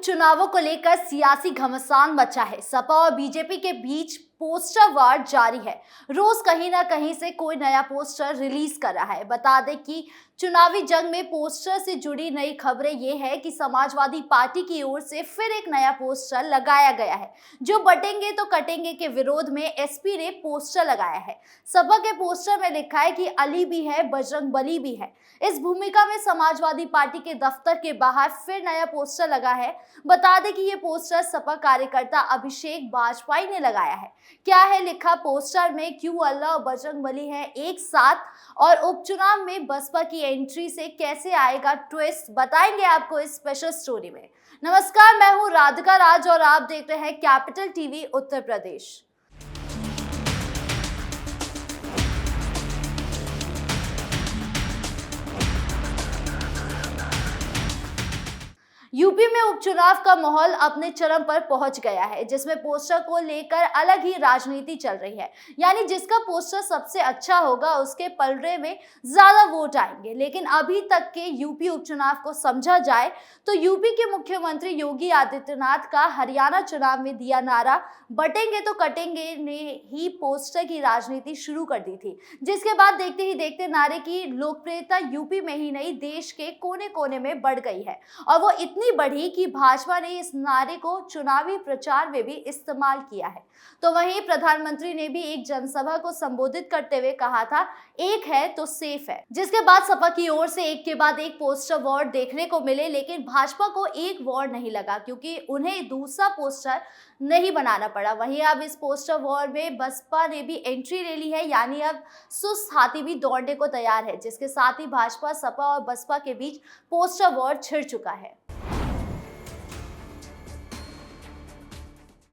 उपचुनावों को लेकर सियासी घमासान मचा है। सपा और बीजेपी के बीच पोस्टर वार जारी है। रोज कहीं ना कहीं से कोई नया पोस्टर रिलीज कर रहा है। बता दें कि चुनावी जंग में पोस्टर से जुड़ी नई खबरें ये है कि समाजवादी पार्टी की ओर से फिर एक नया पोस्टर लगाया गया है, जो बटेंगे तो कटेंगे के विरोध में एसपी ने पोस्टर लगाया है। सपा के पोस्टर में लिखा है कि अली भी है, बजरंगबली भी है। इस भूमिका में समाजवादी पार्टी के दफ्तर के बाहर फिर नया पोस्टर लगा है। बता दें कि ये पोस्टर सपा कार्यकर्ता अभिषेक बाजपेयी ने लगाया है। क्या है लिखा पोस्टर में? क्यों अल्लाह और बजरंगबली है एक साथ, और उपचुनाव में बसपा की एंट्री से कैसे आएगा ट्विस्ट, बताएंगे आपको इस स्पेशल स्टोरी में। नमस्कार, मैं हूं राधिका राज और आप देख रहे हैं capital TV Uttar Pradesh. UP में उपचुनाव का माहौल अपने चरम पर पहुंच गया है, जिसमें पोस्टर को लेकर अलग ही राजनीति चल रही है। यानी जिसका पोस्टर सबसे अच्छा होगा उसके पलड़े में ज्यादा वोट आएंगे। लेकिन अभी तक के यूपी उपचुनाव को समझा जाए तो यूपी के मुख्यमंत्री योगी आदित्यनाथ का हरियाणा चुनाव में दिया नारा बटेंगे तो कटेंगे ने ही पोस्टर की राजनीति शुरू कर दी थी, जिसके बाद देखते ही देखते नारे की लोकप्रियता यूपी में ही नहीं देश के कोने कोने में बढ़ गई है। और वो इतनी बढ़ी कि भाजपा ने इस नारे को चुनावी प्रचार में भी इस्तेमाल किया है। तो वहीं प्रधानमंत्री ने भी एक जनसभा को संबोधित करते हुए कहा था, एक है तो सेफ है। जिसके बाद सपा की ओर से एक के बाद एक पोस्टर वॉर देखने को मिले, लेकिन भाजपा को एक वॉर नहीं लगा क्योंकि उन्हें दूसरा पोस्टर नहीं बनाना पड़ा। वहीं अब इस पोस्टर वॉर में बसपा ने भी एंट्री ले ली है, यानी अब सुस्त हाथी भी दौड़ने को तैयार है, जिसके साथ ही भाजपा, सपा और बसपा के बीच पोस्टर वॉर छिड़ चुका है।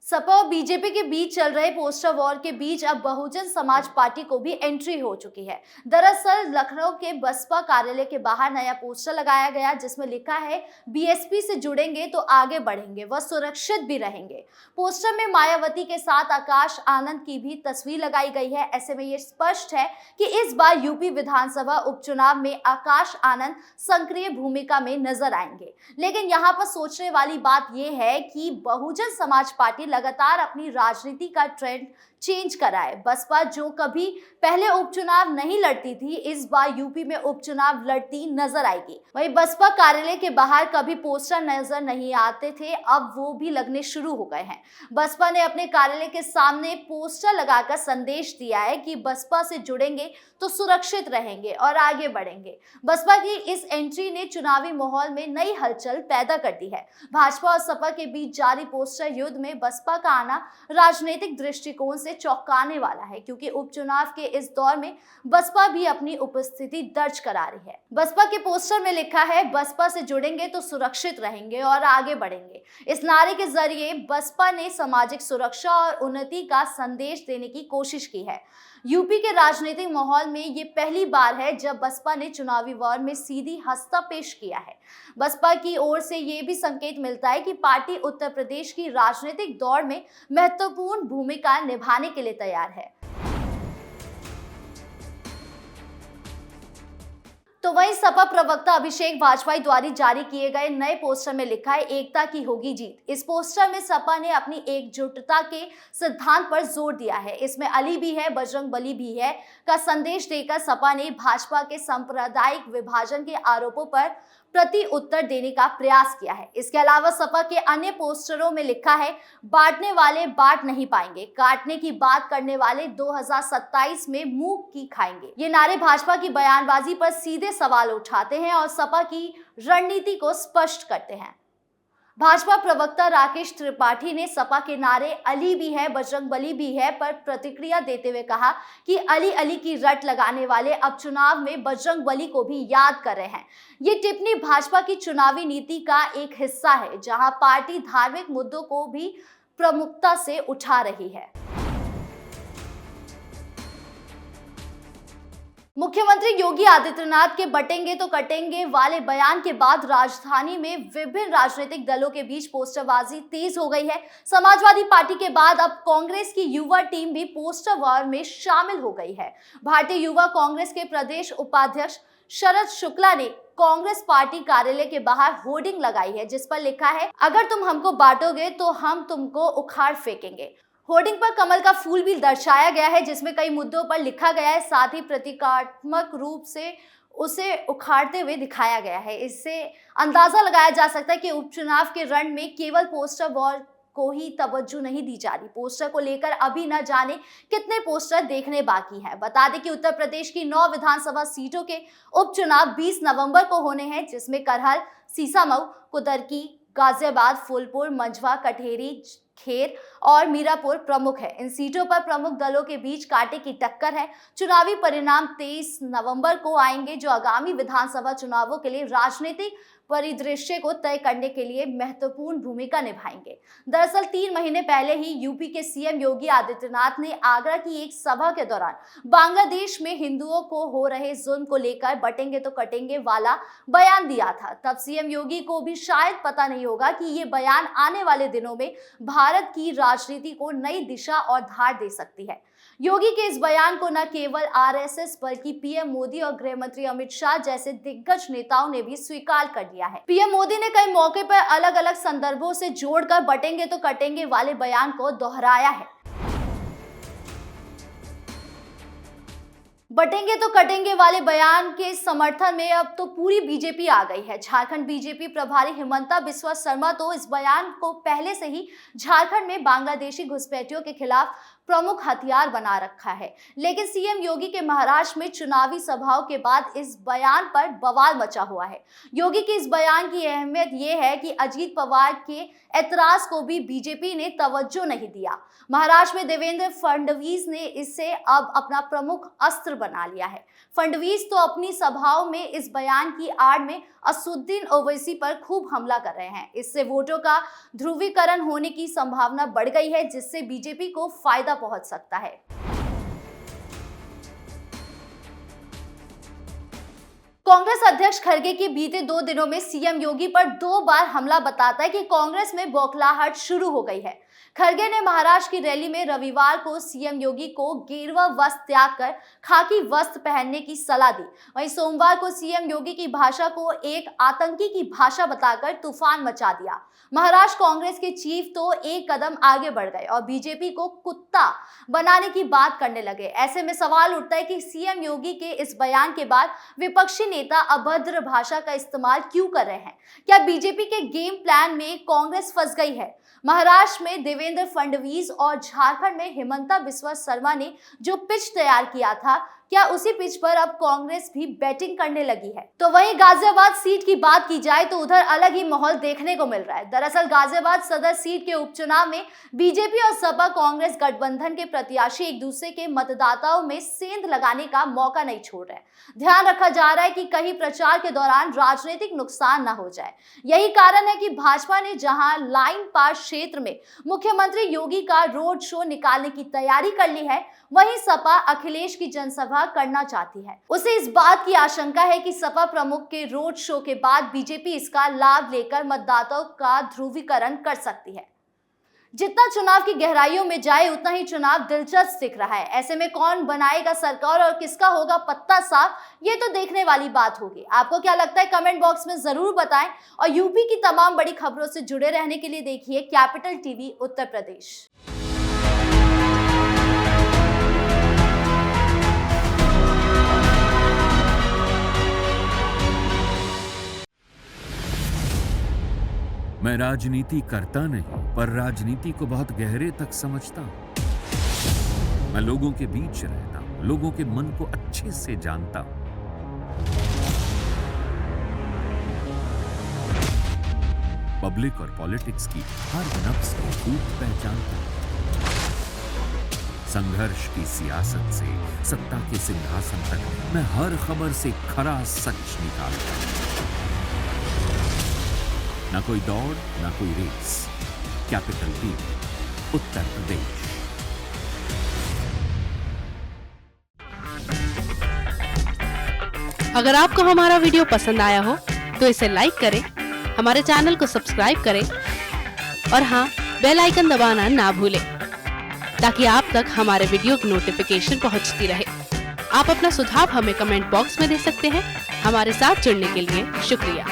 सपा और बीजेपी के बीच चल रहे पोस्टर वॉर के बीच अब बहुजन समाज पार्टी को भी एंट्री हो चुकी है। दरअसल लखनऊ के बसपा कार्यालय के बाहर नया पोस्टर लगाया गया, जिसमें लिखा है बीएसपी से जुड़ेंगे तो आगे बढ़ेंगे, वह सुरक्षित भी रहेंगे। पोस्टर में मायावती के साथ आकाश आनंद की भी तस्वीर लगाई गई है। ऐसे में ये स्पष्ट है कि इस बार यूपी विधानसभा उपचुनाव में आकाश आनंद सक्रिय भूमिका में नजर आएंगे। लेकिन यहाँ पर सोचने वाली बात यह है कि बहुजन समाज पार्टी लगातार अपनी राजनीति का ट्रेंड चेंज करा है। बसपा जो कभी पहले उपचुनाव नहीं लड़ती थी, इस बार यूपी में उपचुनाव लड़ती नजर आएगी। वहीं बसपा कार्यालय के बाहर कभी पोस्टर नजर नहीं आते थे, अब वो भी लगने शुरू हो गए हैं। बसपा ने अपने कार्यालय के सामने पोस्टर लगाकर संदेश दिया है कि बसपा से जुड़ेंगे तो सुरक्षित रहेंगे और आगे बढ़ेंगे। बसपा की इस एंट्री ने चुनावी माहौल में नई हलचल पैदा कर दी है। भाजपा और सपा के बीच जारी पोस्टर युद्ध में बसपा का आना राजनीतिक दृष्टिकोण से चौंकाने वाला है, क्योंकि उपचुनाव के इस दौर में बसपा भी अपनी उपस्थिति दर्ज करा रही है। बसपा के पोस्टर में लिखा है, बसपा से जुड़ेंगे तो सुरक्षित रहेंगे और आगे बढ़ेंगे। इस नारे के जरिए बसपा ने सामाजिक सुरक्षा और उन्नति का संदेश देने की कोशिश की है। यूपी के राजनीतिक माहौल में ये पहली बार है जब बसपा ने चुनावी वॉर में सीधी हस्ता पेश किया है। बसपा की ओर से ये भी संकेत मिलता है कि पार्टी उत्तर प्रदेश की राजनीतिक दौड़ में महत्वपूर्ण भूमिका निभाने के लिए तैयार है। तो वहीं सपा प्रवक्ता अभिषेक बाजपेयी द्वारा जारी किए गए नए पोस्टर में लिखा है, एकता की होगी जीत। इस पोस्टर में सपा ने अपनी एकजुटता के सिद्धांत पर जोर दिया है। इसमें अली भी है, बजरंगबली भी है का संदेश देकर सपा ने भाजपा के सांप्रदायिक विभाजन के आरोपों पर प्रति उत्तर देने का प्रयास किया है। इसके अलावा सपा के अन्य पोस्टरों में लिखा है, बांटने वाले बांट नहीं पाएंगे, काटने की बात करने वाले 2027 में मुंह की खाएंगे। ये नारे भाजपा की बयानबाजी पर सीधे सवाल उठाते हैं और सपा की रणनीति को स्पष्ट करते हैं। भाजपा प्रवक्ता राकेश त्रिपाठी ने सपा के नारे अली भी है, बजरंगबली भी है पर प्रतिक्रिया देते हुए कहा कि अली अली की रट लगाने वाले अब चुनाव में बजरंगबली को भी याद कर रहे हैं। ये टिप्पणी भाजपा की चुनावी नीति का एक हिस्सा है, जहां पार्टी धार्मिक मुद्दों को भी प्रमुखता से उठा रही है। मुख्यमंत्री योगी आदित्यनाथ के बटेंगे तो कटेंगे वाले बयान के बाद राजधानी में विभिन्न राजनीतिक दलों के बीच पोस्टरबाजी तेज हो गई है। समाजवादी पार्टी के बाद अब कांग्रेस की युवा टीम भी पोस्टर वॉर में शामिल हो गई है। भारतीय युवा कांग्रेस के प्रदेश उपाध्यक्ष शरद शुक्ला ने कांग्रेस पार्टी कार्यालय के बाहर होर्डिंग लगाई है जिस पर लिखा है, अगर तुम हमको बांटोगे तो हम तुमको उखाड़ फेंकेंगे। होर्डिंग पर कमल का फूल भी दर्शाया गया है जिसमें कई मुद्दों पर लिखा गया है, साथ ही प्रतीकात्मक रूप से उसे उखाड़ते हुए दिखाया गया है। इससे अंदाजा लगाया जा सकता है कि उपचुनाव के रण में केवल पोस्टर वॉर को ही तवज्जो नहीं दी जा रही। पोस्टर को लेकर अभी न जाने कितने पोस्टर देखने बाकी हैं। बता दें कि उत्तर प्रदेश की 9 विधानसभा सीटों के उपचुनाव 20 नवंबर को होने हैं, जिसमें करहल, सीसामऊ, कुदरकी, गाजियाबाद, फूलपुर, मंझवा, कटेहरी, खेर और मीरापुर प्रमुख है। इन सीटों पर प्रमुख दलों के बीच कांटे की टक्कर है। चुनावी परिणाम 23 नवंबर को आएंगे, जो आगामी विधानसभा चुनावों के लिए राजनीतिक परिदृश्य को तय करने के लिए महत्वपूर्ण भूमिका निभाएंगे। दरअसल 3 महीने पहले ही यूपी के सीएम योगी आदित्यनाथ ने आगरा की एक सभा के दौरान बांग्लादेश में हिंदुओं को हो रहे जुल्म को लेकर बटेंगे तो कटेंगे वाला बयान दिया था। तब सीएम योगी को भी शायद पता नहीं होगा कि ये बयान आने वाले दिनों में भारत की राजनीति को नई दिशा और धार दे सकती है। योगी के इस बयान को न केवल आरएसएस बल्कि पीएम मोदी और गृह मंत्री अमित शाह जैसे दिग्गज नेताओं ने भी स्वीकार कर लिया है। पीएम मोदी ने कई मौके पर अलग अलग संदर्भों से जोड़कर बटेंगे तो कटेंगे वाले बयान को दोहराया है। बटेंगे तो कटेंगे वाले बयान के समर्थन में अब तो पूरी बीजेपी आ गई है। झारखंड बीजेपी प्रभारी हिमंता बिस्वा शर्मा तो इस बयान को पहले से ही झारखंड में बांग्लादेशी घुसपैठियों के खिलाफ प्रमुख हथियार बना रखा है। लेकिन सीएम योगी के महाराष्ट्र में चुनावी सभाओं के बाद इस बयान पर बवाल मचा हुआ है। योगी के इस बयान की अहमियत यह है कि अजीत पवार के ऐतराज को भी बीजेपी ने तवज्जो नहीं दिया। महाराष्ट्र में देवेंद्र फडणवीस ने इसे अब अपना प्रमुख अस्त्र बना लिया है। फडणवीस तो अपनी सभाओं में इस बयान की आड़ में असदुद्दीन ओवैसी पर खूब हमला कर रहे हैं। इससे वोटों का ध्रुवीकरण होने की संभावना बढ़ गई है, जिससे बीजेपी को फायदा पहुंच सकता है। कांग्रेस अध्यक्ष खड़गे की बीते 2 दिनों में सीएम योगी पर 2 बार हमला बताता है कि कांग्रेस में बौखलाहट शुरू हो गई है। खड़गे ने महाराष्ट्र की रैली में रविवार को सीएम योगी को गेरुआ वस्त्र त्याग कर खाकी वस्त्र पहनने की सलाह दी। वहीं सोमवार को सीएम योगी की भाषा को एक आतंकी की भाषा बताकर तूफान मचा दिया। महाराष्ट्र कांग्रेस के चीफ तो एक कदम आगे बढ़ गए और बीजेपी को कुत्ता बनाने की बात करने लगे। ऐसे में सवाल उठता है कि सीएम योगी के इस बयान के बाद विपक्षी नेता अभद्र भाषा का इस्तेमाल क्यों कर रहे हैं? क्या बीजेपी के गेम प्लान में कांग्रेस फंस गई है? महाराष्ट्र में देवेंद्र फडणवीस और झारखंड में हिमंता बिस्वा शर्मा ने जो पिच तैयार किया था, क्या उसी पिच पर अब कांग्रेस भी बैटिंग करने लगी है? तो वहीं गाजियाबाद सीट की बात की जाए तो उधर अलग ही माहौल देखने को मिल रहा है। दरअसल गाजियाबाद सदर सीट के उपचुनाव में बीजेपी और सपा कांग्रेस गठबंधन के प्रत्याशी एक दूसरे के मतदाताओं में सेंध लगाने का मौका नहीं छोड़ रहे। ध्यान रखा जा रहा है कि कहीं प्रचार के दौरान राजनीतिक नुकसान न हो जाए। यही कारण है कि भाजपा ने जहां लाइन पार क्षेत्र में मुख्यमंत्री योगी का रोड शो निकालने की तैयारी कर ली है, वहीं सपा अखिलेश की जनसभा करना चाहती है। उसे इस बात की आशंका है कि सपा प्रमुख के रोड शो के बाद बीजेपी इसका लाभ लेकर मतदाताओं का ध्रुवीकरण कर सकती है। जितना चुनाव की गहराइयों में जाए उतना ही चुनाव दिलचस्प दिख रहा है। ऐसे में कौन बनाएगा सरकार और किसका होगा पत्ता साफ, ये तो देखने वाली बात होगी। आपको क्या लगता है कमेंट बॉक्स में जरूर बताएं और यूपी की तमाम बड़ी खबरों से जुड़े रहने के लिए देखिए कैपिटल टीवी उत्तर प्रदेश। मैं राजनीति करता नहीं, पर राजनीति को बहुत गहरे तक समझता हूं। मैं लोगों के बीच रहता हूं, लोगों के मन को अच्छे से जानता हूं। पब्लिक और पॉलिटिक्स की हर नब्ज को खूब पहचानता हूं। संघर्ष की सियासत से सत्ता के सिंहासन तक मैं हर खबर से खरा सच निकालता हूं। ना कोई दौड़, ना कोई race. Capital TV Uttar Pradesh. अगर आपको हमारा वीडियो पसंद आया हो तो इसे लाइक करें, हमारे चैनल को सब्सक्राइब करें और हाँ, बेल आइकन दबाना ना भूलें ताकि आप तक हमारे वीडियो की नोटिफिकेशन पहुंचती रहे। आप अपना सुझाव हमें कमेंट बॉक्स में दे सकते हैं। हमारे साथ जुड़ने के लिए शुक्रिया।